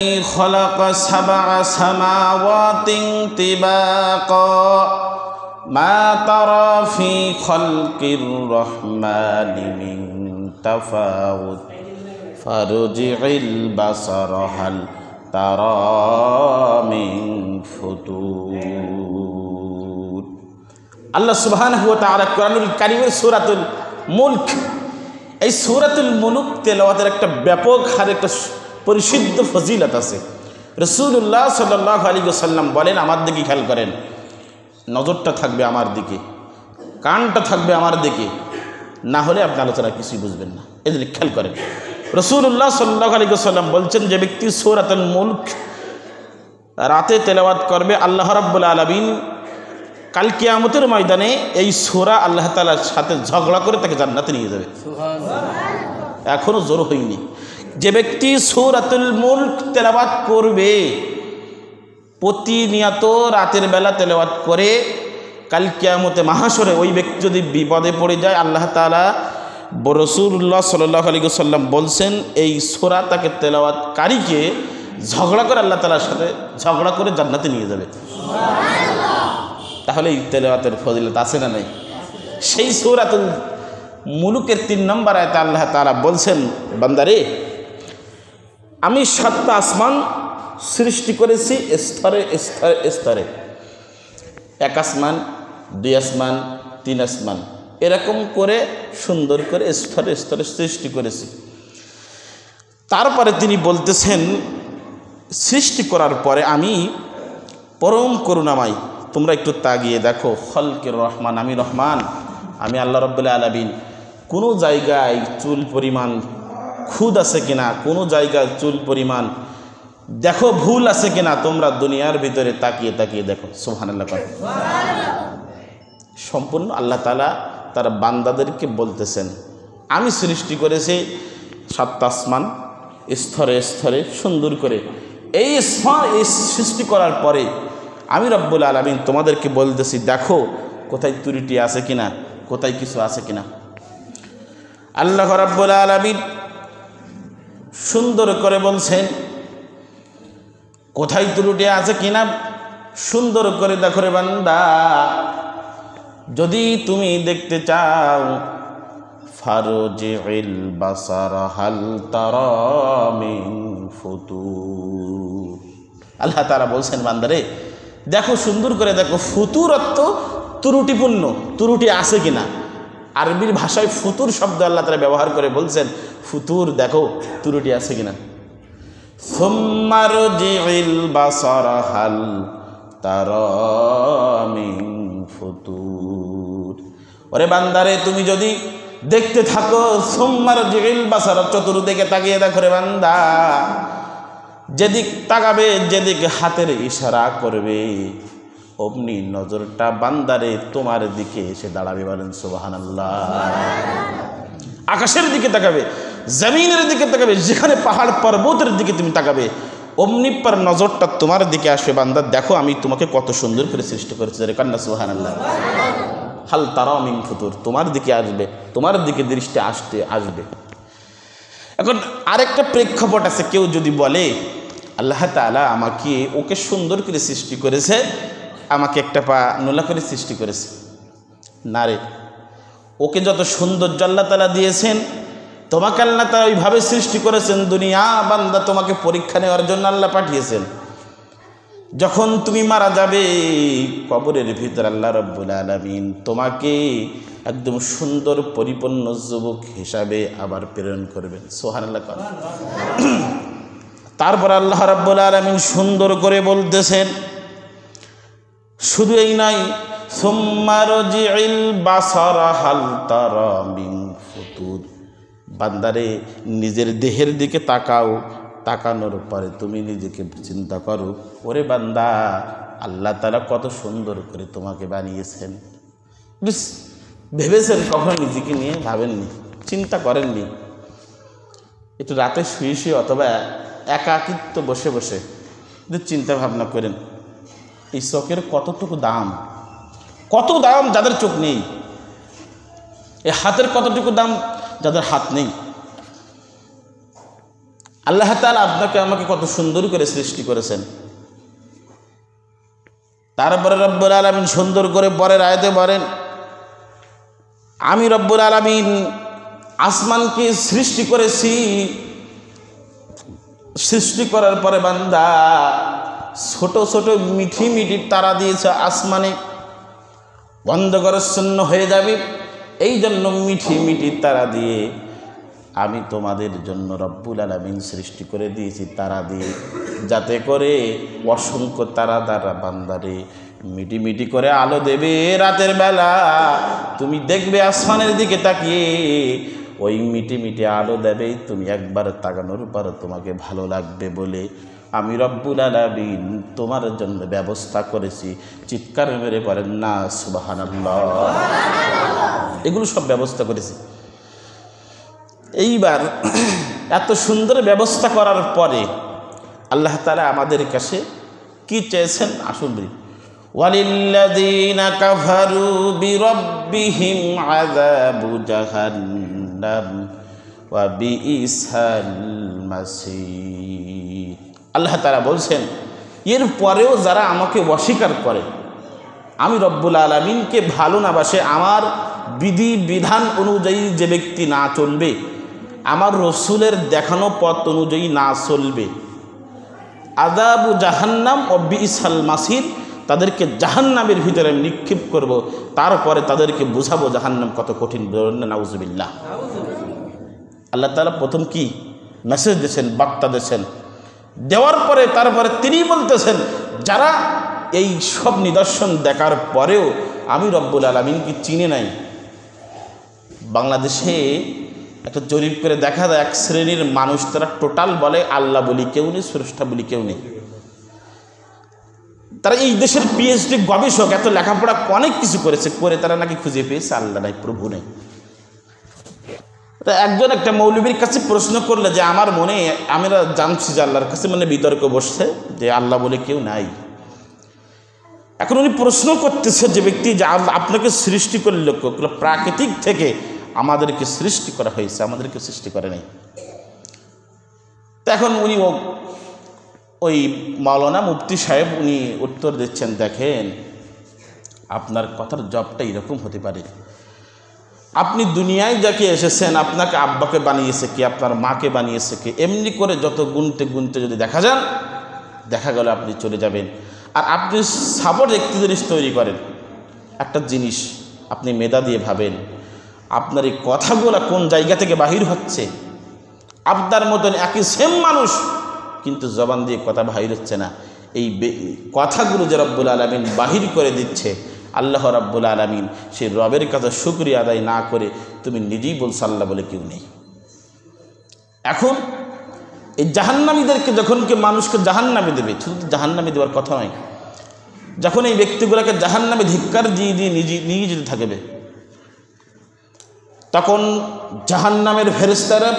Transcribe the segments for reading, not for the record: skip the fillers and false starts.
خلق سبع سماوات طباقا ما ترى في خلق الرحمن من تفاوت فارجع البصر هل ترى من فتور আল্লাহ সুবহানাহু ওয়া তাআলা কোরআনুল কারীমের সূরাতুল মুলক এই সূরাতুল মুলক তেলাওয়াতের একটা ব্যাপক হারে একটা পরিশুদ্ধ ফজিলত আছে। রাসূলুল্লাহ সাল্লাল্লাহু আলাইহি ওয়াসাল্লাম বলেন, আমার দিকে খেয়াল করেন, নজরটা থাকবে আমার দিকে, কানটা থাকবে আমার দিকে, না হলে আপনি আলোচনা কিছুই বুঝবেন না। এদিকে খেয়াল করেন, রাসূলুল্লাহ সাল্লাল্লাহু আলাইহি ওয়াসাল্লাম বলছেন, যে ব্যক্তি সূরাতুল মুলক রাতে তেলাওয়াত করবে, আল্লাহ রাব্বুল আলামিন কাল কিয়ামতের ময়দানে এই সূরা আল্লাহ তাআলার সাথে ঝগড়া করে তাকে জান্নাতে নিয়ে যাবে। সুবহানাল্লাহ। এখনো জোর হয়নি। যে ব্যক্তি সূরাতুল মুলক তেলাওয়াত করবে, প্রতিনিয়ত রাতের বেলা তেলাওয়াত করে, কাল কিয়ামতে মাহশরে ওই ব্যক্তি যদি বিপদে পড়ে যায়, আল্লাহ তাআলা রাসূলুল্লাহ সাল্লাল্লাহু আলাইহি ওয়াসাল্লাম বলছেন, এই সূরা তাকে তেলাওয়াতকারীকে ঝগড়া করে আল্লাহ তাআলার সাথে ঝগড়া করে জান্নাতে নিয়ে যাবে। তাহলে এই তেলাওয়াতের ফজিলত আছে না নাই? সেই সূরাতুল মুলুকের 3 নম্বর আয়াতে আল্লাহ তাআলা বলছেন, বান্দারে, আমি 7টা আসমান সৃষ্টি করেছি স্তরে স্তরে স্তরে, 1 আসমান, 2 আসমান, 3 আসমান, এরকম করে সুন্দর করে স্তরে স্তরে সৃষ্টি করেছি। তারপরে তিনি বলতেছেন, সৃষ্টি করার পরে আমি পরম করুণাময়, তোমরা একটু তাকিয়ে দেখো, খলকের রহমান, আমি রহমান, আমি আল্লাহ রাব্বুল আলামিন। কোনো জায়গায় চুল পরিমাণ খুদ আছে কিনা, কোনো জায়গায় চুল পরিমাণ দেখো ভুল আছে কিনা, তোমরা দুনিয়ার ভিতরে তাকিয়ে তাকিয়ে দেখো। সুবহানাল্লাহ। সম্পূর্ণ আল্লাহ তাআলা তার বান্দাদেরকে বলতেছেন, আমি সৃষ্টি করেছি 7টা আসমান স্তরে স্তরে সুন্দর করে। এই সৃষ্টি করার পরে আমি রব্বুল আলামিন তোমাদেরকে বলতেছি, দেখো কোথায় ত্রুটি আছে কিনা, কোথায় কিছু আছে কিনা। আল্লাহ রব্বুল আলামিন সুন্দর করে বলছেন, কোথায় ত্রুটি আছে কিনা সুন্দর করে দেখো রে বান্দা। যদি তুমি দেখতে চাও, ফারজিল বাসার হাল তারা মিন ফুতুর। আল্লাহ তাআলা বলছেন, বান্দারে দেখো, সুন্দর করে দেখো। ফুতুর অর্থ ত্রুটিপূর্ণ, ত্রুটি আছে কিনা। আরবির ভাষায় ফুতুর শব্দ আল্লাহ তাআলা ব্যবহার করে বলছেন, ফুতুর দেখো ত্রুটি আছে কিনা। সুম্মা রজিল বাসারা হাল তারা মিন ফুতুর। ওরে বান্দারে, তুমি যদি দেখতে থাকো, সুম্মা রজিল বাসারা, চতুর্দিকে তাকিয়ে দেখো রে বান্দা। যেদিক তাকাবে, যেদিকে হাতের ইশারা করবে, অমনি নজরটা বান্দারে তোমার দিকে এসে দাঁড়াবে। বলেন সুবহানাল্লাহ। আকাশের দিকে তাকাবে, জমিনের দিকে তাকাবে, যেখানে পাহাড় পর্বতের দিকে তুমি তাকাবে, অমনি পর নজরটা তোমার দিকে আসবে। বান্দা দেখো, আমি তোমাকে কত সুন্দর করে সৃষ্টি করেছি। কান্না সুবহানাল্লাহ। হাল তারা মিন ফুতুর, তোমার দিকে আসবে, তোমার দিকে দৃষ্টি আসবে। এখন আরেকটা প্রেক্ষাপট আছে। কেউ যদি বলে, আল্লাহ তাআলা আমাকে, ওকে সুন্দর করে সৃষ্টি করেছে, আমাকে একটা পা নোলা করে সৃষ্টি করেছে। না রে, ওকে যত সৌন্দর্য আল্লাহ তাআলা দিয়েছেন, তোমাকে আল্লাহ তাআলা ওইভাবে সৃষ্টি করেছেন। দুনিয়া বান্দা তোমাকে পরীক্ষা নেওয়ার জন্য আল্লাহ পাঠিয়েছেন। যখন তুমি মারা যাবে, কবরের ভিতর আল্লাহ রাব্বুল আলামিন তোমাকে একদম সুন্দর পরিপূর্ণ যুবক হিসাবে আবার প্রেরণ করবেন। সুবহানাল্লাহ। তারপর আল্লাহ রাব্বুল আলামিন সুন্দর করে বলতেছেন, শুধু এই নয়, সুম্মা রজিল বাসারা হাল তারা মিন ফুতুর। বান্দারে, নিজের দেহের দিকে তাকাও, তাকানোর পরে তুমি নিজেকে চিন্তা করো, ওরে বান্দা, আল্লাহ তাআলা কত সুন্দর করে তোমাকে বানিয়েছেন। ভেবেছেন কখনো নিজেকে নিয়ে? ভাবেননি, চিন্তা করেননি। একটু রাতে শুয়ে শুয়ে অথবা একাকিত্ব বসে বসে যদি চিন্তা ভাবনা করেন, এই চোখের কতটুকু দাম, কত দাম যাদের চোখ নেই। এই হাতের কতটুকু দাম যাদের হাত নেই। আল্লাহ তাআলা আপনাকে আমাকে কত সুন্দর করে সৃষ্টি করেছেন। তারপরে রব্বুল আলামিন সুন্দর করে পরের আয়াতে বলেন, আমি রব্বুল আলামিন আসমানকে সৃষ্টি করেছি, সৃষ্টি করার পরে বান্দা ছোট ছোট মিঠি মিঠি তারা দিয়েছে আসমানে, অন্ধকারাচ্ছন্ন হয়ে যাবে। এই জন্য মিঠি মিঠি তারা দিয়ে আমি তোমাদের জন্য রব্বুল আলামিন সৃষ্টি করে দিয়েছি তারা দিয়ে, যাতে করে অসংখ্য তারা দ্বারা বান্দারে মিটি মিটি করে আলো দেবে রাতের বেলা। তুমি দেখবে আসমানের দিকে তাকিয়ে ওই মিটি মিটি আলো দেবে, তুমি একবার তাকানোর পর তোমাকে ভালো লাগবে বলে আমি রব্বুল আলামিন তোমার জন্য ব্যবস্থা করেছি। চিৎকার মেরে পড়েন না সুবহানাল্লাহ। এগুলো সব ব্যবস্থা করেছি। এইবার এত সুন্দর ব্যবস্থা করার পরে আল্লাহ তাআলা আমাদের কাছে কি চেয়েছেন আসুন বলি, ওয়ালিল্লাযীনা কাফারু বিরাব্বিহিম আযাবু জাহান্নাম ওয়া বিইসাল মাসীর। আল্লাহ তাআলা বলছেন এর পরেও যারা আমাকে অস্বীকার করে, আমি রব্বুল আলামিনকে ভালো না বাসে, আমার বিধি বিধান অনুযায়ী যে ব্যক্তি না চলবে, আমার রসুলের দেখানো পথ অনুযায়ী না চলবে, আযাবু জাহান্নাম ও বিইসাল মাসির, তাদেরকে জাহান্নামের ভিতরে নিক্ষেপ করব, তারপরে তাদেরকে বুঝাবো জাহান্নাম কত কঠিন। নাউজুবিল্লাহ। আল্লাহ তাআলা প্রথম কি মেসেজ দিয়েছেন, বার্তা দিয়েছেন, দেওয়ার পরে তারপরে তিনি বলতেছেন যারা এই সব নিদর্শন দেখার পরেও আমি রব্বুল আলামিনকে চিনে নাই। বাংলাদেশে একটা জরিপ করে দেখা যায় এক শ্রেণীর মানুষ তারা টোটাল বলে আল্লাহ বলি কেউ নেই, স্রষ্টা বলি কেউ নেই। তারা এই দেশের পিএইচডি গবেষক, এত লেখাপড়া অনেক কিছু করেছে, করে তারা নাকি খুঁজে পেয়েছে আল্লাহ নাই, প্রভু নেই। একজন একটা মৌলবীর কাছে প্রশ্ন করলে যে আমার মনে আমরা জানছি যে আল্লাহর কাছে মানে বিতর্ক বসছে যে আল্লাহ বলে কেউ নাই। এখন উনি প্রশ্ন করতেছে যে ব্যক্তি যে আপনাকে সৃষ্টি করলে প্রাকৃতিক থেকে আমাদেরকে সৃষ্টি করা হয়েছে, আমাদেরকে সৃষ্টি করে নাই। তো এখন উনি ওই মাওলানা মুফতি সাহেব উনি উত্তর দিচ্ছেন, দেখেন আপনার কথার জবটা এরকম হতে পারে, আপনি দুনিয়ায় যাকে এসেছেন আপনাকে আব্বাকে বানিয়েছে কি, আপনার মাকে বানিয়েছে কি, এমনি করে যত গুনতে গুনতে যদি দেখা গেল আপনি চলে যাবেন। আর আপনি সাবর একটি জিনিস তৈরি করেন, একটা জিনিস আপনি মেধা দিয়ে ভাবেন আপনার এই কথাগুলো কোন জায়গা থেকে বাহির হচ্ছে। আপনার মতন একই সেম মানুষ কিন্তু জবান দিয়ে কথা বাহির হচ্ছে না। এই কথাগুলো যে রব্বুল আলামিন বাহির করে দিচ্ছে, আল্লাহ রাব্বুল আলামিন সেই রবের কাছে শুকরিয়া আদায় না করে তুমি নিজেই বলছো আল্লাহ বলে কেউ নেই। এখন এই জাহান্নামীদেরকে যখন কি মানুষকে জাহান্নামে দেবে, শুধু জাহান্নামে দেওয়ার কথা নয়, যখন এই ব্যক্তিগুলোকে জাহান্নামে ধিক্কার দিয়ে দিয়ে নিয়ে যেতে থাকবে, তখন জাহান্নামের ফেরেশতারা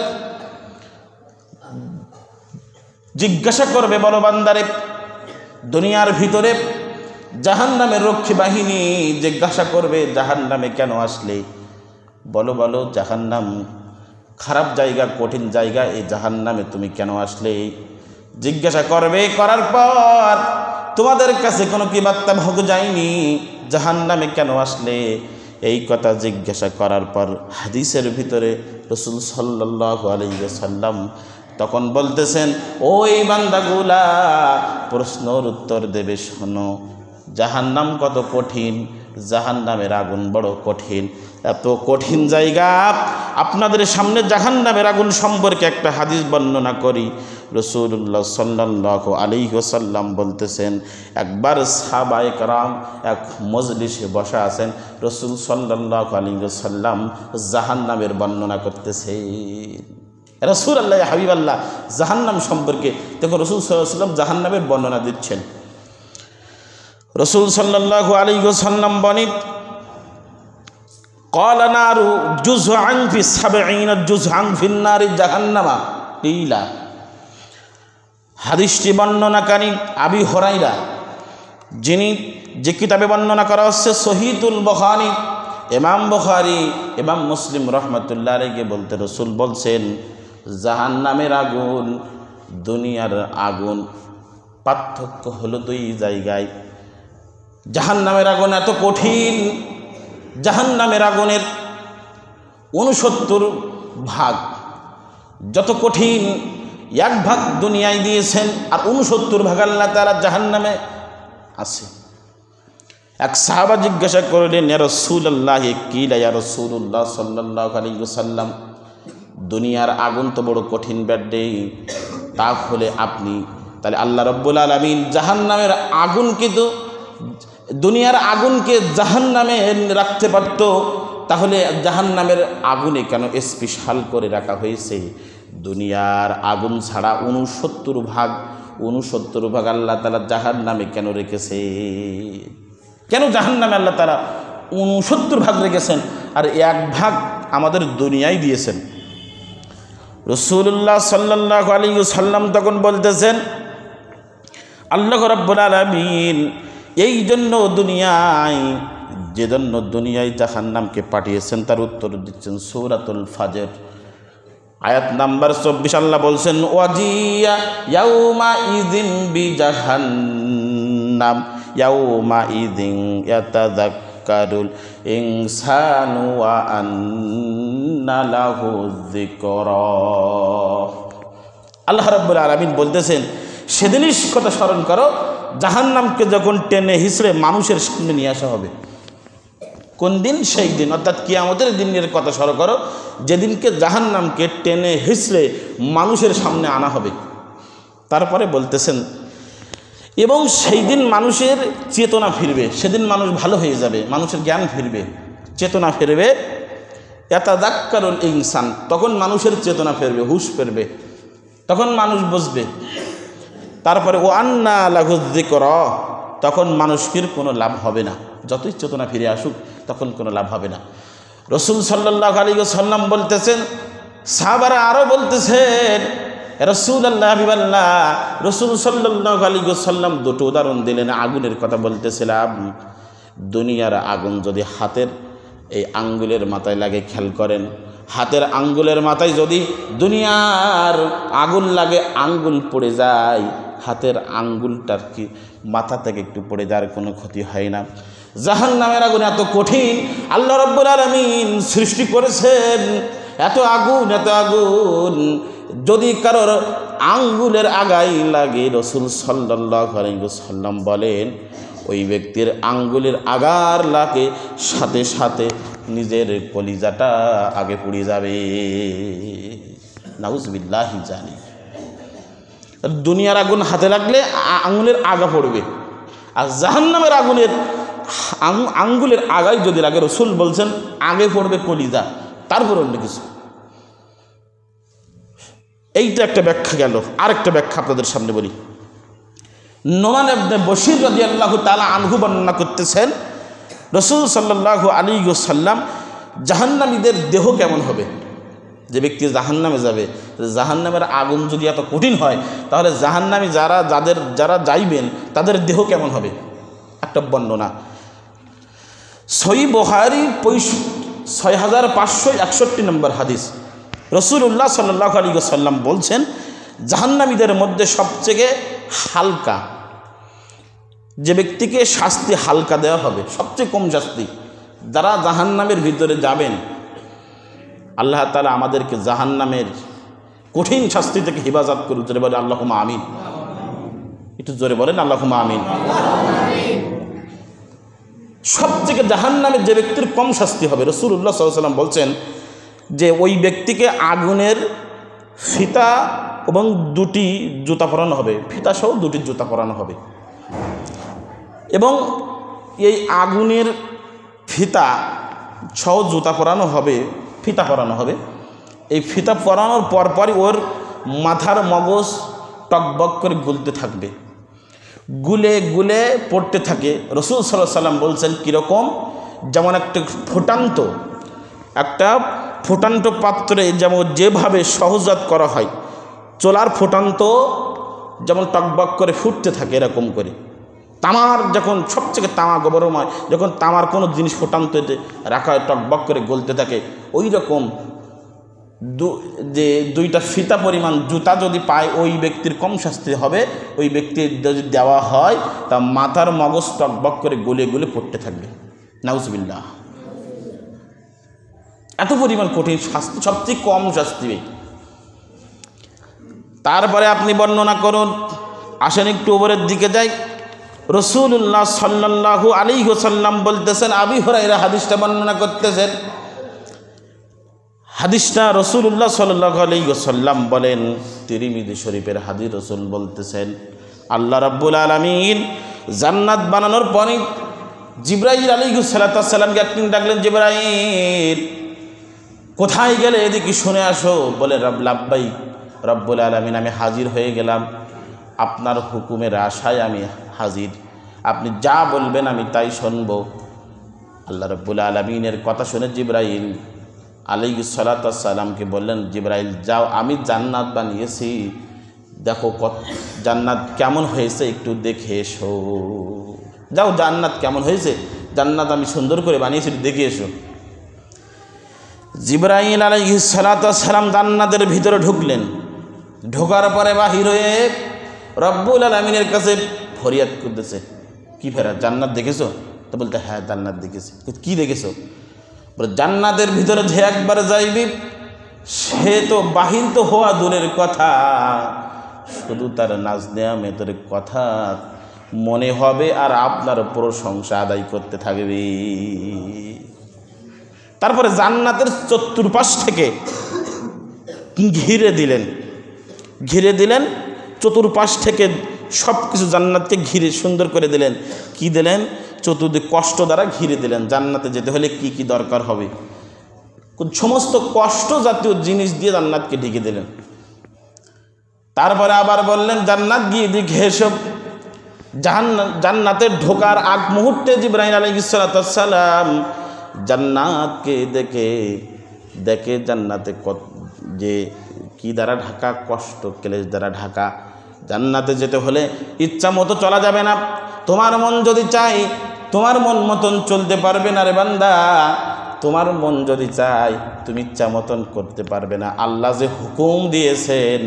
জিজ্ঞাসা করবে, বলো বান্দারে, দুনিয়ার ভিতরে জাহান্নামের রক্ষী বাহিনী জিজ্ঞাসা করবে জাহান্নামে কেন আসলে, বলো বলো জাহান্নাম খারাপ জায়গা, কঠিন জায়গা, এই জাহান্নামে তুমি কেন আসলে জিজ্ঞাসা করবে। করার পর তোমাদের কাছে কোনো কি বার্তা ভোগ যায়নি, জাহান্নামে কেন আসলে এই কথা জিজ্ঞাসা করার পর হাদিসের ভিতরে রাসূল সাল্লাল্লাহু আলাইহি ওয়াসাল্লাম তখন বলতেছেন, ওই বান্দাগুলা প্রশ্নের উত্তর দেবে, শোনো জাহান্নাম কত কঠিন, জাহান্নামের আগুন বড় কঠিন, এত কঠিন জায়গা। আপনাদের সামনে জাহান্নামের আগুন সম্পর্কে একটা হাদিস বর্ণনা করি। রাসূলুল্লাহ সাল্লাল্লাহু আলাইহি ওয়াসাল্লাম বলতেছেন, একবার সাহাবায়ে কেরাম এক মজলিসে বসা আছেন, রাসূল সাল্লাল্লাহু আলাইহি ওয়াসাল্লাম জাহান্নামের বর্ণনা করতেছেন। রাসূলুল্লাহ হাবিবাল্লাহ জাহান্নাম সম্পর্কে দেখো রাসূল সাল্লাল্লাহু আলাইহি ওয়াসাল্লাম জাহান্নামের বর্ণনা দিচ্ছেন। রাসূল সাল্লাল্লাহু আলাইহি ওয়াসাল্লাম বলেন, قال نار جزءا في 70 جزءا في النار جهنم قيل। হাদিসটি বর্ণনাকারী আবি হুরায়রা, যিনি যে কিতাবে বর্ণনা করা হচ্ছে সহিহুল বুখারী, ইমাম বুখারী ইমাম মুসলিম রহমাতুল্লাহ আলাইহি বলতে রাসূল বলছেন জাহান্নামের আগুন দুনিয়ার আগুন, পার্থক্য হলো দুই জায়গায়। জাহান্নামের আগুন এত কঠিন, জাহান্নামের আগুনের 69 ভাগ। যত কঠিন, 1 ভাগ দুনিয়ায় দিয়েছেন আর 69 ভাগ আল্লাহ তাআলা জাহান্নামে আছে। এক সাহাবা জিজ্ঞাসা করলেন, ইয়া রাসূলুল্লাহ, কিলা ইয়া রাসূলুল্লাহ সাল্লাল্লাহু আলাইহি ওয়াসাল্লাম, দুনিয়ার আগুন তো বড় কঠিন ব্যাডে, তাহলে আপনি তাহলে আল্লাহ রাব্বুল আলামিন জাহান্নামের আগুনকে তো দুনিয়ার আগুনকে জাহান্নামে রাখতে পারত, তাহলে জাহান্নামের আগুনে কেন স্পেশাল করে রাখা হয়েছে? দুনিয়ার আগুন ছাড়া 69 ভাগ আল্লাহ তাআলা জাহান্নামে কেন রেখেছে? কেন জাহান্নামে আল্লাহ তাআলা 69 ভাগ রেখেছেন আর 1 ভাগ আমাদের দুনিয়ায় দিয়েছেন? রাসূলুল্লাহ সাল্লাল্লাহু আলাইহি ওয়াসাল্লাম তখন বলতেছেন, আল্লাহ রাব্বুল আলামিন এই জন্য দুনিয়ায়, যে জন্য দুনিয়ায় জাহান্নামকে পাঠিয়েছেন তার উত্তর দিচ্ছেন সূরাতুল ফাজর আয়াত নাম্বার 24। আল্লাহ বলছেন, ওয়াজিয়া ইয়াউমা ইযিন বিজাহান্নাম ইয়াউমা ইযিন ইয়াতাযাক্কারুল ইনসানু ওয়া আন্না লাহু যিকরা। আল্লাহ রাব্বুল আলামিন বলতেছেন, সেদিনই কথা স্মরণ করো জাহান্নামকে যখন টেনে হিঁচড়ে মানুষের সামনে নিয়ে আসা হবে। কোন দিন? সেই দিন, অর্থাৎ কিয়ামতের দিনের কথা স্মরণ করো, যেদিনকে জাহান্নামকে টেনে হিঁচড়ে মানুষের সামনে আনা হবে। তারপরে বলতেছেন, এবং সেই দিন মানুষের চেতনা ফিরবে, সেদিন মানুষ ভালো হয়ে যাবে, মানুষের জ্ঞান ফিরবে, চেতনা ফিরবে। ইয়াতাযাক্কারুল ইনসান, তখন মানুষের চেতনা ফিরবে, হুঁশ ফিরবে, তখন মানুষ বুঝবে। তারপরে ও আন্না লাহু যিকরা, তখন মানুষের কোনো লাভ হবে না, যতই চেতনা ফিরে আসুক তখন কোনো লাভ হবে না। রাসূল সাল্লাল্লাহু আলাইহি ওয়াসাল্লাম বলতেছেন, সাহাবারা আরও বলতেছেন, রাসূলুল্লাহ হাবিবাল্লাহ, রাসূল সাল্লাল্লাহু আলাইহি ওয়াসাল্লাম দুটো উদাহরণ দিলেন। আগুনের কথা বলতেছিলাম, দুনিয়ার আগুন যদি হাতের এই আঙ্গুলের মাথায় লাগে, খেয়াল করেন, হাতের আঙ্গুলের মাথায় যদি দুনিয়ার আগুন লাগে, আঙ্গুল পড়ে যায়, হাতের আঙ্গুলটার কি মাথা থেকে একটু পড়ে যাওয়ার কোনো ক্ষতি হয় না। জাহান্নামের আগুন এত কঠিন, আল্লাহ রাব্বুল আলামিন সৃষ্টি করেছেন এত আগুন, এত আগুন, যদি কারোর আঙ্গুলের আগায় লাগে, রাসূল সাল্লাল্লাহু আলাইহি ওয়াসাল্লাম বলেন ওই ব্যক্তির আঙ্গুলের আগার লাগে সাথে সাথে নিজের কলিজাটা আগে পুড়ে যাবে। নাউজুবিল্লাহি জানি। দুনিয়ার আগুন হাতে লাগলে আঙ্গুলের আগা পড়বে, আর জাহান্নামের আগুনের আঙ্গুলের আগায় যদি লাগে, রাসূল বলছেন আগে পড়বে কলিজা, তারপর অন্য কিছু। এইটা একটা ব্যাখ্যা গেল। আরেকটা ব্যাখ্যা আপনাদের সামনে বলি। নোমান ইবনে বশীর রাদিয়াল্লাহু তাআলা আনহু বর্ণনা করতেছেন, রাসূল সাল্লাল্লাহু আলাইহি ওয়াসাল্লাম জাহান্নামীদের দেহ কেমন হবে? যে ব্যক্তি জাহান্নামে যাবে, জাহান্নামের আগুন যদি এত কঠিন হয়, তাহলে জাহান্নামী যারা যাইবেন তাদের দেহ কেমন হবে? একটা বর্ণনা সহিহ বুখারী 6561 নম্বর হাদিস। রাসূলুল্লাহ সাল্লাল্লাহু আলাইহি ওয়াসাল্লাম বলছেন, জাহান্নামীদের মধ্যে সবচেয়ে হালকা যে ব্যক্তিকে শাস্তি হালকা দেওয়া হবে, সবচেয়ে কম শাস্তি, যারা জাহান্নামের ভিতরে যাবেন, আল্লাহ তাআলা আমাদেরকে জাহান্নামের কঠিন শাস্তি থেকে হেফাজত করুন। জোরে বলেন আল্লাহুম্মা আমিন। একটু জোরে বলেন আল্লাহুম্মা আমিন। সবচেয়ে জাহান্নামের যে ব্যক্তির কম শাস্তি হবে, রাসূলুল্লাহ সাল্লাল্লাহু আলাইহি ওয়াসাল্লাম বলছেন যে ওই ব্যক্তিকে আগুনের ফিতা এবং 2টি জুতা পরানো হবে, ফিতা সহ 2টি জুতা পরানো হবে, এবং এই আগুনের ফিতা সহ জুতা পরানো হবে, ফিতা পরানো হবে। এই ফিতা পরানোর পরপরই ওর মাথার মগজ টকবক করে গুলতে থাকবে, গুলে গুলে পড়তে থাকে। রাসূল সাল্লাল্লাহু আলাইহি ওয়াসাল্লাম বলছেন কীরকম? যেমন একটা ফুটান্ত পাত্রে যেমন যেভাবে সহজাত করা হয়, চোলার ফুটান্ত যেমন টকবক করে ফুটতে থাকে, এরকম করে তামার যখন সবচেয়ে তামা গরময়, যখন তামার কোনো জিনিস ফুটান্ততে রাখা হয়, টকবক করে গলতে থাকে, ওই রকম যে দুইটা ফিতা পরিমাণ জুতা যদি পায় ওই ব্যক্তির কম শাস্তি হবে। ওই ব্যক্তির যদি দেওয়া হয় তা মাথার মগজ টকবক করে গলে গলে পড়তে থাকবে। নাউজুবিল্লাহ। এত পরিমাণ কঠিন শাস্তি, সবচেয়ে কম শাস্তি। তারপরে আপনি বর্ণনা করুন। আসেন একটু উপরের দিকে যাই। রাসূলুল্লাহ সাল্লাল্লাহু আলাইহি ওয়াসাল্লাম বলতেছেন, আবু হুরায়রা হাদিসটা বর্ণনা করতেছেন। হাদিসটা রাসূলুল্লাহ সাল্লাল্লাহু আলাইহি ওয়াসাল্লাম বলেন, তিরমিজি শরীফের হাদিস। রাসূল বলতেছেন, আল্লাহ রাব্বুল আলামিন জান্নাত বানানোর পরে জিবরাইল আলাইহিস সালামকে একদিন ডাকলেন, জিবরাইল কোথায় গেলে, এদিকে শুনে আসো। বলে লাব্বাইক রব্বুল আলামিন, আমি হাজির হয়ে গেলাম, আপনার হুকুমের আশায় আমি হাজির, আপনি যা বলবেন আমি তাই শুনব। আল্লাহ রাব্বুল আলামিনের কথা শুনে জিবরাইল আলাইহিস সালামকে বললেন, জিবরাইল যাও, আমি জান্নাত বানিয়েছি, দেখো জান্নাত কেমন হয়েছে একটু দেখে এসো। যাও, জান্নাত কেমন হয়েছে, জান্নাত আমি সুন্দর করে বানিয়েছি, দেখে এসো। জিবরাইল আলাইহিস সালাম জান্নাতের ভিতরে ঢুকলেন। ঢোকার পরে বাহির হয়ে রব্বুল আলামিনের কাছে ফরিয়াদ করতেছে, কি ফেরা জান্নাত দেখেছো? তো বলতে, হ্যাঁ জান্নাত দেখেছি। কি দেখেছো? বলে, জান্নাতের ভিতরে যে একবার যাইবি সে তো বাহির তো হওয়া দূরের কথা, শুধু তার নাজ নেয়ামতের কথা মনে হবে আর আপনার প্রশংসা আদায় করতে থাকবে। তারপরে জান্নাতের চতুর্পাশ থেকে ঘিরে দিলেন, চতুর্পাশ থেকে সব কিছু জান্নাতকে ঘিরে সুন্দর করে দিলেন। কি দিলেন? চতুর্দিক কষ্ট দ্বারা ঘিরে দিলেন। জান্নাতে যেতে হলে কি কি দরকার হবে, সমস্ত কষ্ট জাতীয় জিনিস দিয়ে জান্নাতকে ঢেকে দিলেন। তারপরে আবার বললেন, জান্নাত গিয়ে দেখে এসব। জান্নাতে ঢোকার আগ মুহূর্তে জিবরাইল আলাইহিস সালাম জান্নাতকে দেখে জান্নাতে যে কি দ্বারা ঢাকা, কষ্ট ক্লেশ দ্বারা ঢাকা। জান্নাতে যেতে হলে ইচ্ছা মতো চলা যাবে না। তোমার মন যদি চায় তোমার মন মতন চলতে পারবে না রে বান্দা। তোমার মন যদি চায় তুমি ইচ্ছা মতন করতে পারবে না। আল্লাহ যে হুকুম দিয়েছেন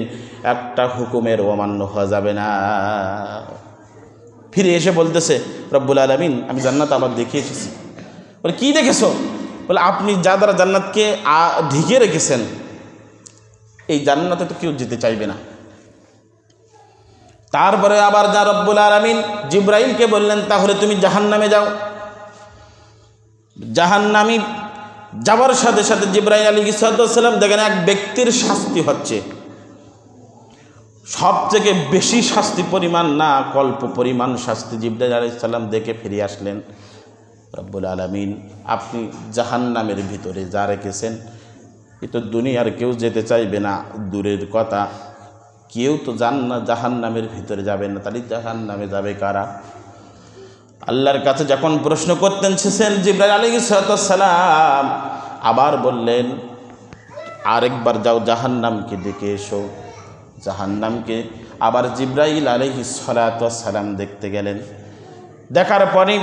একটা হুকুমের অমান্য হওয়া যাবে না। ফিরে এসে বলতেছে, রব্বুল আলামিন আমি জান্নাত আবার দেখে এসেছি। বলে, কি দেখেছো? বলে, আপনি যা দ্বারা জান্নাতকে ঢেকে রেখেছেন এই জান্নাতে তো কেউ যেতে চাইবে না। তারপরে আবার যা রব্বুল আলামিন জিবরাইলকে বললেন, তাহলে তুমি জাহান্নামে যাও। জাহান্নামী যাবার সাথে সাথে জিবরাইল আলাইহিস সালাম দেখেন এক ব্যক্তির শাস্তি হচ্ছে, সবথেকে বেশি শাস্তি পরিমাণ না, কল্প পরিমাণ শাস্তি জিবরাইল আলাইহিস সালাম দেখে ফিরে আসলেন। রব্বুল আলামিন আপনি জাহান্নামের ভিতরে যা রেখেছেন এ তো দুনিয়ার কেউ যেতে চাইবে না, দূরের কথা, কেউ তো জাহান্নামের ভিতরে যাবে না, তাহলে জাহান্নামে যাবে কারা? আল্লাহর কাছে যখন প্রশ্ন করতেন শেষেন জিবরাইল আলাইহিস সালাম আবার বললেন, আরেকবার যাও জাহান্নামকে দেখে এসো। জাহান্নামকে আবার জিবরাইল আলাইহিস সালাম দেখতে গেলেন। দেখার পরে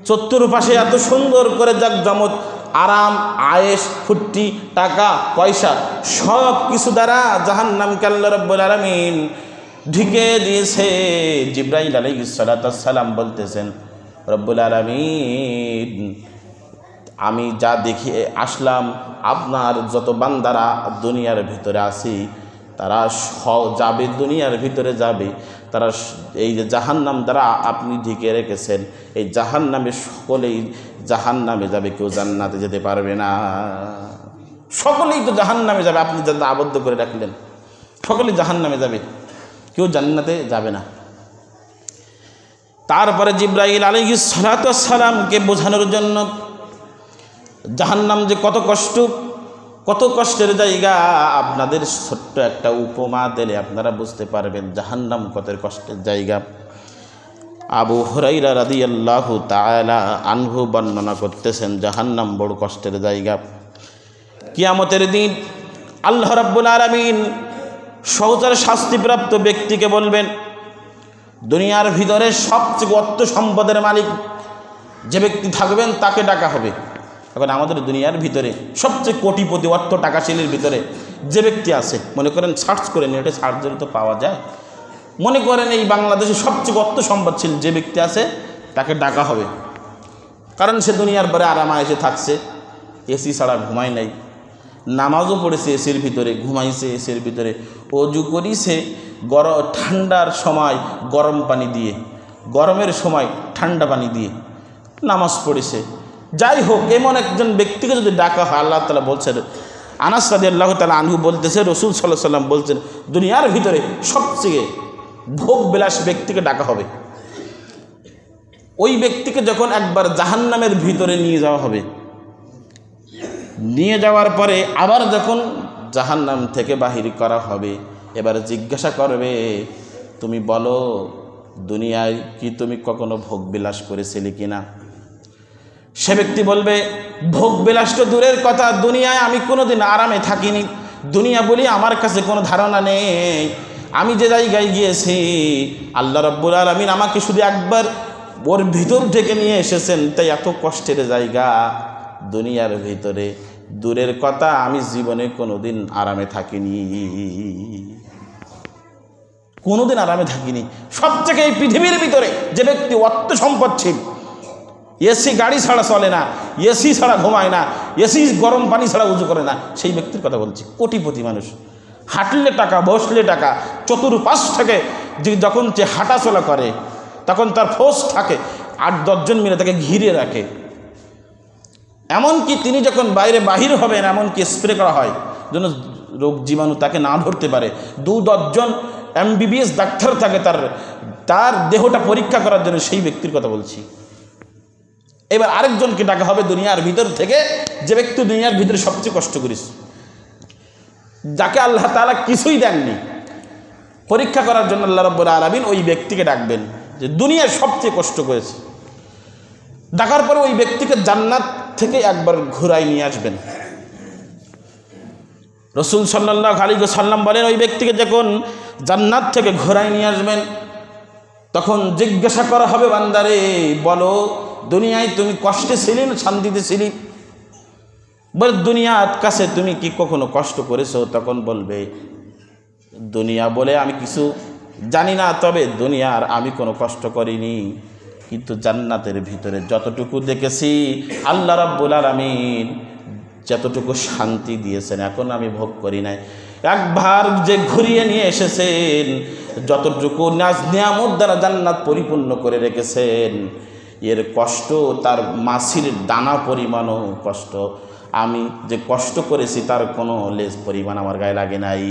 চতুর্পাশে এত সুন্দর করে জাকজমক, আরাম, আয়েশ, ফুর্তি, টাকা পয়সা সব কিছু দ্বারা জাহান্নামকে আল্লাহ রাব্বুল আলামিন ঢেকে দিয়েছে। জিবরাইল আলাইহিস সালাম বলতেছেন, রব্বুল আলামিন আমি যা দেখে আসলাম আপনার যত বান্দারা দুনিয়ার ভিতরে আছি তারা যাবে, দুনিয়ার ভিতরে যাবে, তারা এই যে জাহান্নাম দ্বারা আপনি ঢেকে রেখেছেন এই জাহান্নামে সকলেই জাহান্নামে যাবে, কেউ জান্নাতে যেতে পারবে না। সকলেই তো জাহান্নামে যাবে, আপনি যাতে আবদ্ধ করে রাখলেন, সকলেই জাহান্নামে যাবে, কেউ জান্নাতে যাবে না। তারপরে জিবরাইল আলাইহিস সালামকে বোঝানোর জন্য জাহান্নাম যে কত কষ্টের জায়গা আপনাদের ছোট্ট একটা উপমা দিলে আপনারা বুঝতে পারবেন জাহান্নাম কত কষ্টের জায়গা। আবু হুরায়রা রাদিয়াল্লাহু তাআলা আনহু বর্ণনা করতেছেন জাহান্নাম বড় কষ্টের জায়গা। কিয়ামতের দিন আল্লাহ রাব্বুল আলামিন সহজার শাস্তিপ্রাপ্ত ব্যক্তিকে বলবেন, দুনিয়ার ভিতরে সবচেয়ে অর্থ সম্পদের মালিক যে ব্যক্তি থাকবেন তাকে ডাকা হবে। এখন আমাদের দুনিয়ার ভিতরে সবচেয়ে কোটিপতি অর্থ টাকাশীলের ভিতরে যে ব্যক্তি আছে, মনে করেন সার্চ করে নেটে সার্চ দিলে তো পাওয়া যায়, মনে করেন এই বাংলাদেশে সবচেয়ে অর্থ সম্পদশীল যে ব্যক্তি আছে তাকে ডাকা হবে। কারণ সে দুনিয়ার পরে আরামে এসে থাকছে, এসি ছাড়া ঘুমায় নাই, নামাজও পড়েছে এসির ভিতরে, ঘুমাইছে এসির ভিতরে, অজু করিছে ঠান্ডার সময় গরম পানি দিয়ে, গরমের সময় ঠান্ডা পানি দিয়ে নামাজ পড়েছে। যাই হোক, এমন একজন ব্যক্তিকে যদি ডাকা হয়, আল্লাহ তাআলা বলছেন, আনাস রাদিয়াল্লাহু তাআলা আনহু বলতেছে, রাসূল সাল্লাল্লাহু আলাইহি ওয়াসাল্লাম বলছেন, দুনিয়ার ভিতরে সবচেয়ে ভোগ বিলাস ব্যক্তিকে ডাকা হবে। ওই ব্যক্তিকে যখন একবার জাহান্নামের ভিতরে নিয়ে যাওয়া হবে, নিয়ে যাওয়ার পরে আবার যখন জাহান্নাম থেকে বাহির করা হবে, এবার জিজ্ঞাসা করবে, তুমি বলো দুনিয়ায় কি তুমি কখনো ভোগ বিলাস করেছিলে কিনা? সে ব্যক্তি বলবে, ভোগ বিলাস তো দূরের কথা, দুনিয়ায় আমি কোনোদিন আরামে থাকিনি, দুনিয়া বলি আমার কাছে কোনো ধারণা নেই। আমি যে জায়গায় গিয়েছি আল্লাহ রাব্বুল আলামিন আমাকে শুধু একবার ওর ভিতর থেকে নিয়ে এসেছেন, তাই এত কষ্টের জায়গা দুনিয়ার ভিতরে, দূরের কথা আমি জীবনে কোনোদিন আরামে থাকিনি, কোনোদিন আরামে থাকিনি। সবথেকে এই পৃথিবীর ভিতরে যে ব্যক্তি অর্থ সম্পদশীল, এসি গাড়ি ছাড়া চলে না, এসি ছাড়া ঘুমায় না, এসি গরম পানি ছাড়া উজু করে না, সেই ব্যক্তির কথা বলছি। কোটিপতি মানুষ, হাঁটলে টাকা, বসলে টাকা, চতুর্পাশ থেকে যখন যে হাঁটাচলা করে তখন তার ফোর্স থাকে, 8-10 জন মিলে তাকে ঘিরে রাখে। এমনকি তিনি যখন বাইরে বাহির হবেন, এমনকি স্প্রে করা হয় যেন রোগ জীবাণু তাকে না ধরতে পারে। 2-10 জন MBBS ডাক্তার থাকে তার দেহটা পরীক্ষা করার জন্য, সেই ব্যক্তির কথা বলছি। এবার আরেকজনকে ডাকা হবে দুনিয়ার ভিতর থেকে, যে ব্যক্তি দুনিয়ার ভিতরে সবচেয়ে কষ্ট করেছে, যাকে আল্লাহ তাআলা কিছুই দেননি, পরীক্ষা করার জন্য আল্লাহ রাব্বুল আলামিন ওই ব্যক্তিকে ডাকবেন যে দুনিয়ায় সবচেয়ে কষ্ট করেছে। ডাকার পরে ওই ব্যক্তিকে জান্নাত থেকে একবার ঘুরাই নিয়ে আসবেন। রাসূল সাল্লাল্লাহু আলাইহি ওয়াসাল্লাম বলেন, ওই ব্যক্তিকে যখন জান্নাত থেকে ঘুরাই নিয়ে আসবেন, তখন জিজ্ঞাসা করা হবে, বান্দারে বলো দুনিয়ায় তুমি কষ্টে ছিলে না শান্তিতে ছিলে? বলে, দুনিয়ার কাছে তুমি কি কখনো কষ্ট করেছো? তখন বলবে, দুনিয়া বলে আমি কিছু জানি না, তবে দুনিয়ার আমি কোনো কষ্ট করিনি, কিন্তু জান্নাতের ভিতরে যতটুকু দেখেছি আল্লাহ রাব্বুল আলামিন যতটুকু শান্তি দিয়েছেন এখন আমি ভোগ করি নাই। একবার যে ঘুরিয়ে নিয়ে এসেছেন, যতটুকু নাজ নিয়ামত দ্বারা জান্নাত পরিপূর্ণ করে রেখেছেন, এর কষ্ট তার মাছির দানা পরিমাণও কষ্ট, আমি যে কষ্ট করেছি তার কোনো লেজ পরিমাণ আমার গায়ে লাগে নাই।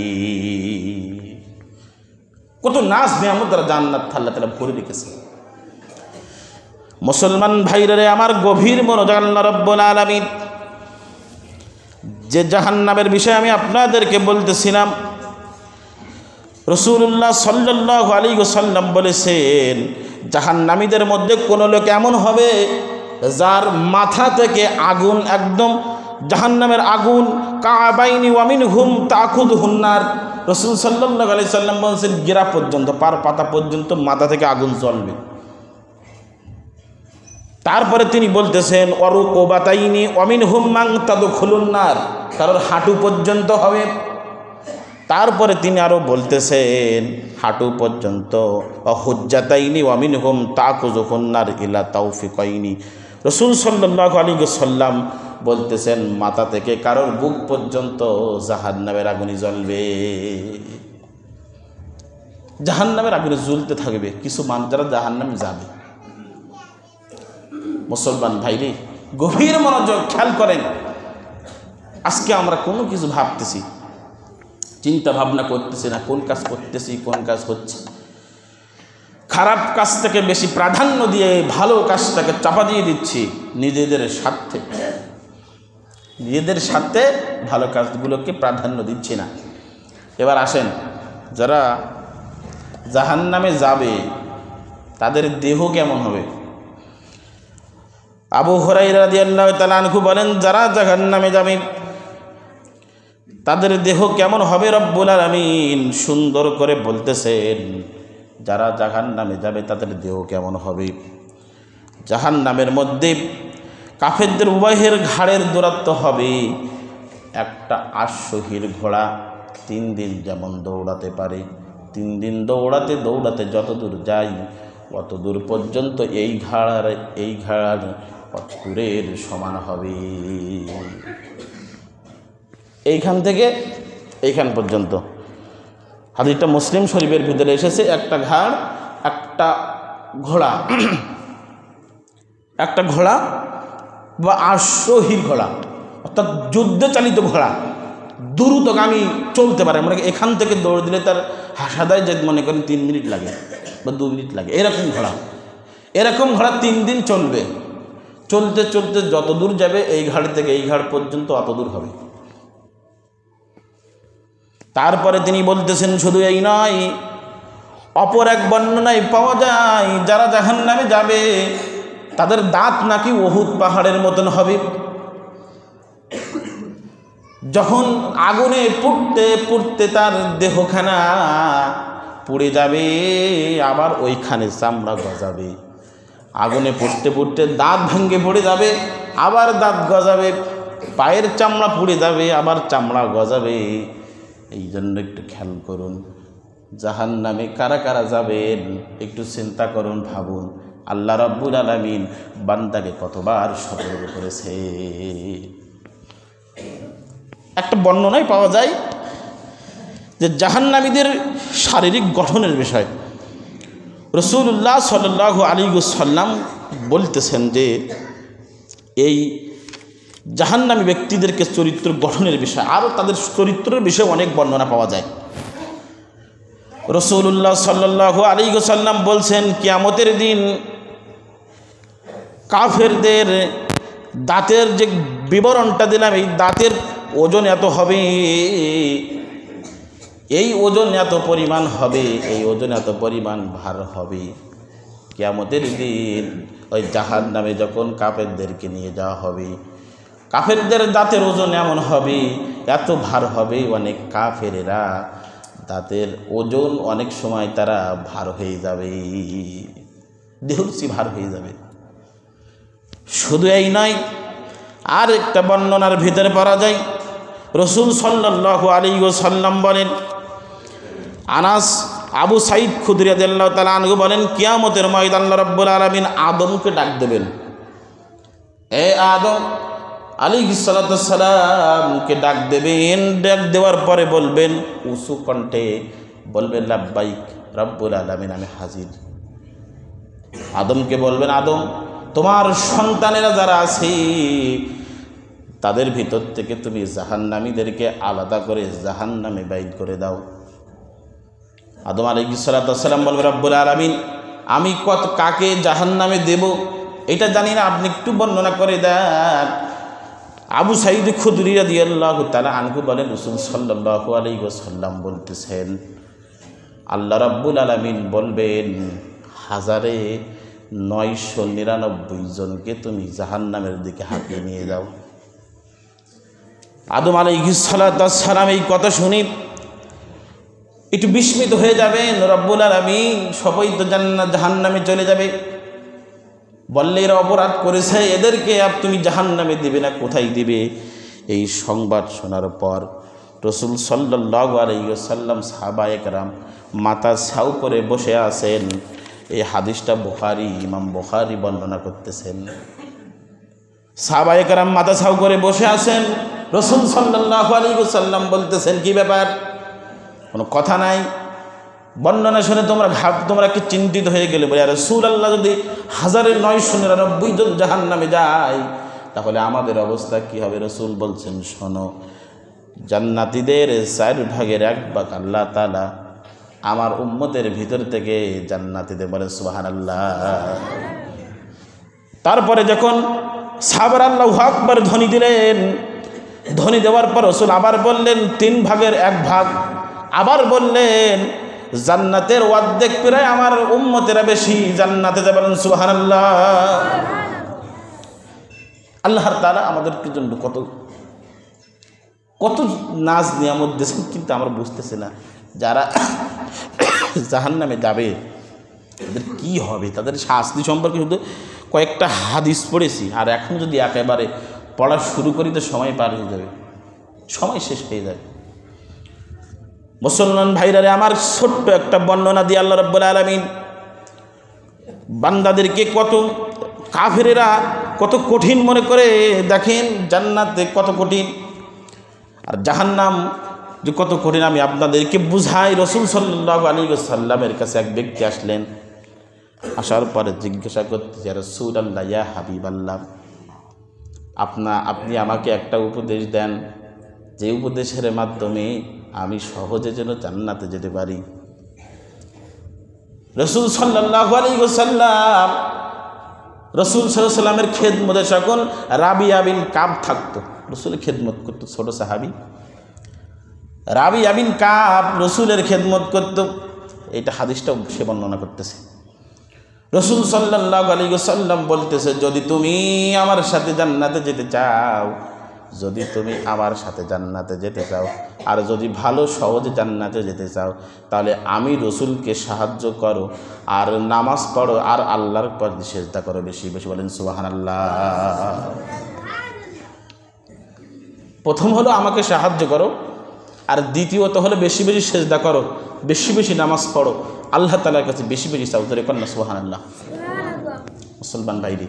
কত নাজ নিয়ামত দ্বারা জান্নাত আল্লাহ তাআলা ভরে রেখেছে। মুসলমান ভাইরে আমার গভীর মনোযোগ, আল্লাহ রাব্বুল আলামিন যে জাহান্নামের বিষয়ে আমি আপনাদেরকে বলতেছিলাম, রাসূলুল্লাহ সাল্লাল্লাহু আলাইহি ওয়াসাল্লাম বলেছেন, জাহান্নামীদের মধ্যে কোনো লোক এমন হবে যার মাথা থেকে আগুন, একদম জাহান্নামের আগুন, কাআবাইনি ওয়া মিনহুম তাখুযুহুন নার। রাসূল সাল্লাল্লাহু আলাইহি ওয়াসাল্লাম বলেছেন, গিরা পর্যন্ত, পার পাতা পর্যন্ত মাথা থেকে আগুন জ্বলবে। তারপরে তিনি বলতেছেন, ওয়ারুকুবাতাইনি ওয়া মিনহুম মান তাদখুলুন নার, কারোর হাঁটু পর্যন্ত হবে। তারপরে তিনি আরও বলতেছেন, হাঁটু পর্যন্ত, হুজ্জাতাইনি ওয়া মিনহুম তাকুযুহুন নার ইলা তাওফিকাইনি। রাসূল সাল্লাল্লাহু আলাইহি ওয়াসাল্লাম বলতেছেন, মাথা থেকে কারোর বুক পর্যন্ত জাহান্নামের আগুনে জ্বলবে, জাহান্নামের আগুনে জ্বলতে থাকবে কিছু মানুষ যারা জাহান্নামে যাবে। মুসলমান ভাইরে গভীর মনোযোগ খেয়াল করেন, আজকে আমরা কোনো কিছু ভাবতেছি, চিন্তা ভাবনা করতেছি না, কোন কাজ করতেছি, কোন কাজ হচ্ছে। খারাপ কাজ থেকে বেশি প্রাধান্য দিয়ে ভালো কাজটাকে চাপা দিয়ে দিচ্ছি নিজেদের স্বার্থে, নিজেদের স্বার্থে ভালো কাজগুলোকে প্রাধান্য দিচ্ছি না। এবার আসেন, যারা জাহান্নামে যাবে তাদের দেহ কেমন হবে? আবু হুরায়রা রাদিয়াল্লাহু তাআলা আনহু বলেন, যারা জাহান্নামে যাবে তাদের দেহ কেমন হবে? রব্বুল আলামিন সুন্দর করে বলতেছেন, যারা জাহান্নামে যাবে তাদের দেহ কেমন হবে। জাহান্নামের মধ্যে কাফেরদের উভয়ের ঘাড়ের দূরত্ব হবে একটা আশ্বাহীর ঘোড়া 3 দিন যেমন দৌড়াতে পারে, 3 দিন দৌড়াতে দৌড়াতে যত দূর যায় অত দূর পর্যন্ত এই ঘাড় অতুরের সমান হবে। এইখান থেকে এইখান পর্যন্ত। হাদিসটা মুসলিম শরীফের ভিতরে এসেছে। একটা ঘাড় একটা ঘোড়া, একটা ঘোড়া বা আশ্বাহীর ঘোড়া অর্থাৎ যুদ্ধে চালিত ঘোড়া দ্রুতগামী চলতে পারে। মানে এখান থেকে দৌড় দিলে তার হাসাদায় যে মনে করেন 3 মিনিট লাগে বা 2 মিনিট লাগে, এরকম ঘোড়া 3 দিন চলবে। চলতে চলতে যত দূর যাবে এই ঘাট থেকে এই ঘাট পর্যন্ত অত দূর হবে। তারপরে তিনি বলতেছেন শুধু এই নয়, অপর এক বর্ণনায় পাওয়া যায় যারা জাহান্নামে যাবে তাদের দাঁত নাকি উহুদ পাহাড়ের মতন হবে। যখন আগুনে পুড়তে পুড়তে তার দেহখানা পুড়ে যাবে, আবার ওইখানে চামড়া গজাবে। আগুনে পুড়তে পুড়তে দাঁত ভেঙে পড়ে যাবে, আবার দাঁত গজাবে। পায়ের চামড়া পুড়ে যাবে, আবার চামড়া গজাবে। এই জন্য একটু খেয়াল করুন, জাহান্নামে কারা কারা যাবেন একটু চিন্তা করুন, ভাবুন। আল্লাহ রাব্বুল আলামিন বান্দাকে কতবার সতর্ক করেছে। একটা বর্ণনায় পাওয়া যায় যে জাহান্নামীদের শারীরিক গঠনের বিষয় রাসূলুল্লাহ সাল্লাল্লাহু আলাইহি ওয়াসাল্লাম বলতেছেন যে এই জাহান্নামী ব্যক্তিদেরকে চরিত্র গঠনের বিষয় আরও তাদের চরিত্রের বিষয়ে অনেক বর্ণনা পাওয়া যায়। রাসূলুল্লাহ সাল্লাল্লাহু আলাইহি ওয়াসাল্লাম বলছেন, কিয়ামতের দিন কাফেরদের দাঁতের যে বিবরণটা দিলাম, এই দাঁতের ওজন এত হবে, এই ওজন এত পরিমাণ হবে, এই ওজন এত পরিমাণ ভার হবে। কিয়ামতের দিন ওই জাহান্নামে যখন কাফেরদেরকে নিয়ে যাওয়া হবে, কাফেরদের দাঁতের ওজন এমন হবে, এত ভার হবে, অনেক কাফেরেরা দাঁতের ওজন অনেক সময় তারা ভার হয়ে যাবে, দেহরুচি ভার হয়ে যাবে। শুধু এই নয়, আর একটা বর্ণনার ভিতরে পড়া যায় রাসূল সাল্লাল্লাহু আলাইহি ওয়াসাল্লাম বলেন, আনাস আবু সাঈদ খুদরি রাদিয়াল্লাহু তাআলা আনহু বলেন, কিয়ামতের ময়দানে আল্লাহ রাব্বুল আলামিন আদমকে ডাক দেবেন। এ আদম আলাইহিস সালাতু ওয়াস সালামকে ডাক দেবেন। ডাক দেওয়ার পরে বলবেন, উঁচু কণ্ঠে বলবেন, লাব্বাইক রব্বুল আলামিন, আমি হাজির। আদমকে বলবেন, আদম তোমার সন্তানেরা যারা আছে তাদের ভিতর থেকে তুমি জাহান্নামীদেরকে আলাদা করে জাহান্নামে বাইর করে দাও। আদম আলাইহিস সালাতু ওয়াস সালাম বলবে, রব্বুল আলামিন আমি কাকে জাহান্নামে দেব এটা জানি না, আপনি একটু বর্ণনা করে দেন। আবু সাঈদ খুদরি রাদিয়াল্লাহু তাআলা আনহু বলেন, রাসূল সাল্লাল্লাহু আলাইহি ওয়াসাল্লাম বলতেছেন, আল্লাহ রাব্বুল আলামিন বলবেন, 1999 জনকে তুমি জাহান্নামের দিকে হাঁটিয়ে নিয়ে যাও। আদম আলাইহিস সালাতু ওয়াস সালাম এই কথা শুনি একটু বিস্মিত হয়ে যাবেন। রব্বুল আলামিন সবাই তো জাহান্নামে চলে যাবে, বললে এরা অপরাধ করেছে, এদেরকে তুমি জাহান্নামে দিবে না, কোথায় দিবে? এই সংবাদ শোনার পর রাসূল সাল্লাল্লাহু আলাইহি ওয়াসাল্লাম সাহাবায়ে কেরাম মাথা ছাউ করে বসে আছেন। এই হাদিসটা ইমাম বুখারী বর্ণনা করতেছেন। সাহাবায়ে কেরাম মাথা ছাউ করে বসে আছেন, রাসূল সাল্লাল্লাহু আলাইহি ওয়াসাল্লাম বলতেছেন, কি ব্যাপার? কোনো কথা নাই। বর্ণনা শুনে তোমরা কি চিন্তিত হয়ে গেলে? বলে, রাসূলুল্লাহ যদি 1999 জন জাহান্নামে যায় তাহলে আমাদের অবস্থা কি হবে? রাসূল বলছেন, শোনো, জান্নাতীদের 4 ভাগের 1 ভাগ আল্লাহ তাআলা আমার উম্মতের ভিতর থেকে জান্নাতীদের, বলে সুবহানাল্লাহ। তারপরে যখন সাহাবারা আল্লাহু আকবার ধ্বনি দিলেন, ধ্বনি দেওয়ার পর রাসূল আবার বললেন 3 ভাগের 1 ভাগ, আবার বললেন জান্নাতের অর্ধেক প্রায় আমার উম্মতেরা বেশি জান্নাতে যাবেন, সুবহানাল্লাহ। আল্লাহর তাআলা আমাদেরকে জন্য কত কত নাজ নিয়ামত দিয়েছেন, কিন্তু আমরা বুঝতেছি না। যারা জাহান্নামে যাবে তাদের কি হবে, তাদের শাস্তি সম্পর্কে শুধু কয়েকটা হাদিস পড়েছি, আর এখন যদি একেবারে পড়া শুরু করি তো সময় পার হয়ে যাবে, সময় শেষ হয়ে যাবে। মুসলমান ভাইরারে আমার, ছোট্ট একটা বর্ণনা দিয়ে আল্লাহ রাব্বুল আলামিন বান্দাদেরকে কত কাফেরেরা কত কঠিন মনে করে, দেখেন জান্নাতে কত কঠিন আর জাহান্নাম যে কত কঠিন আমি আপনাদেরকে বুঝাই। রাসূল সাল্লাল্লাহু আলাইহি ওয়াসাল্লামের কাছে এক ব্যক্তি আসলেন, আসার পরে জিজ্ঞাসা করতে, ইয়া রাসূলুল্লাহ, ইয়া হাবিবাল্লাহ, আপনি আমাকে একটা উপদেশ দেন, যে উপদেশের মাধ্যমে আমি সহজে যেন জান্নাতে যেতে পারি। রাসূল সাল্লাল্লাহু আলাইহি ওয়াসাল্লাম, রাসূল সাল্লাল্লাহু আলাইহি ওয়াসাল্লামের খেদমতে যখন রাবিয়া বিন কাব থাকতো, রাসূলের খেদমত করতো, ছোট সাহাবী রাবিয়া বিন কাব রাসূলের খেদমত করতো। এটা হাদিসটাও সে বর্ণনা করতেছে। রাসূল সাল্লাল্লাহু আলাইহি ওয়াসাল্লাম বলতেছে, যদি তুমি আমার সাথে জান্নাতে যেতে চাও, যদি তুমি আমার সাথে জান্নাতে যেতে চাও, আর যদি ভালো সহজে জান্নাতে যেতে চাও, তাহলে আমি রাসূলকে সাহায্য করো, আর নামাজ পড়ো, আর আল্লাহর প্রতি সিজদা করো বেশি বেশি। বলেন সুবহানাল্লাহ। প্রথম হলো আমাকে সাহায্য করো, আর দ্বিতীয়ত হলো বেশি বেশি সিজদা করো, বেশি বেশি নামাজ পড়ো, আল্লাহ তাআলার কাছে বেশি বেশি চাও। ধরে কন্যা সুবহানাল্লাহ। মুসলমান ভাইরি,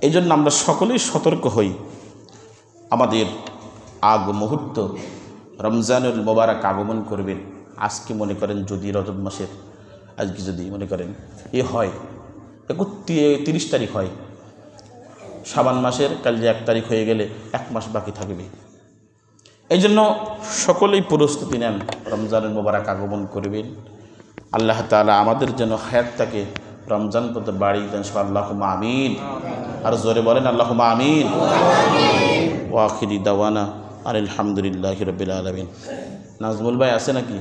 এই জন্য আমরা সকলেই সতর্ক হই। আমাদের মুহূর্ত রমজানুল মোবারক আগমন করবেন। আজকে মনে করেন যদি রজব মাসের আজকে যদি মনে করেন হয় 31 তারিখ হয়, শাবান মাসের কাল যে 1 তারিখ হয়ে গেলে 1 মাস বাকি থাকবে। এই জন্য সকলেই প্রস্তুতি নেন, রমজানুল মোবারক আগমন করবেন। আল্লাহ তাআলা আমাদের জন্য হায়াতটাকে রমজান পর্যন্ত বাড়িয়ে দেন। আল্লাহুম্মা আমিন। আর জোরে বলেন আল্লাহুম্মা আমিন। ওয়া আখিরি দাওয়ানা আলহামদুলিল্লাহি রাব্বিল আলামিন। নাজমুল ভাই আছে নাকি?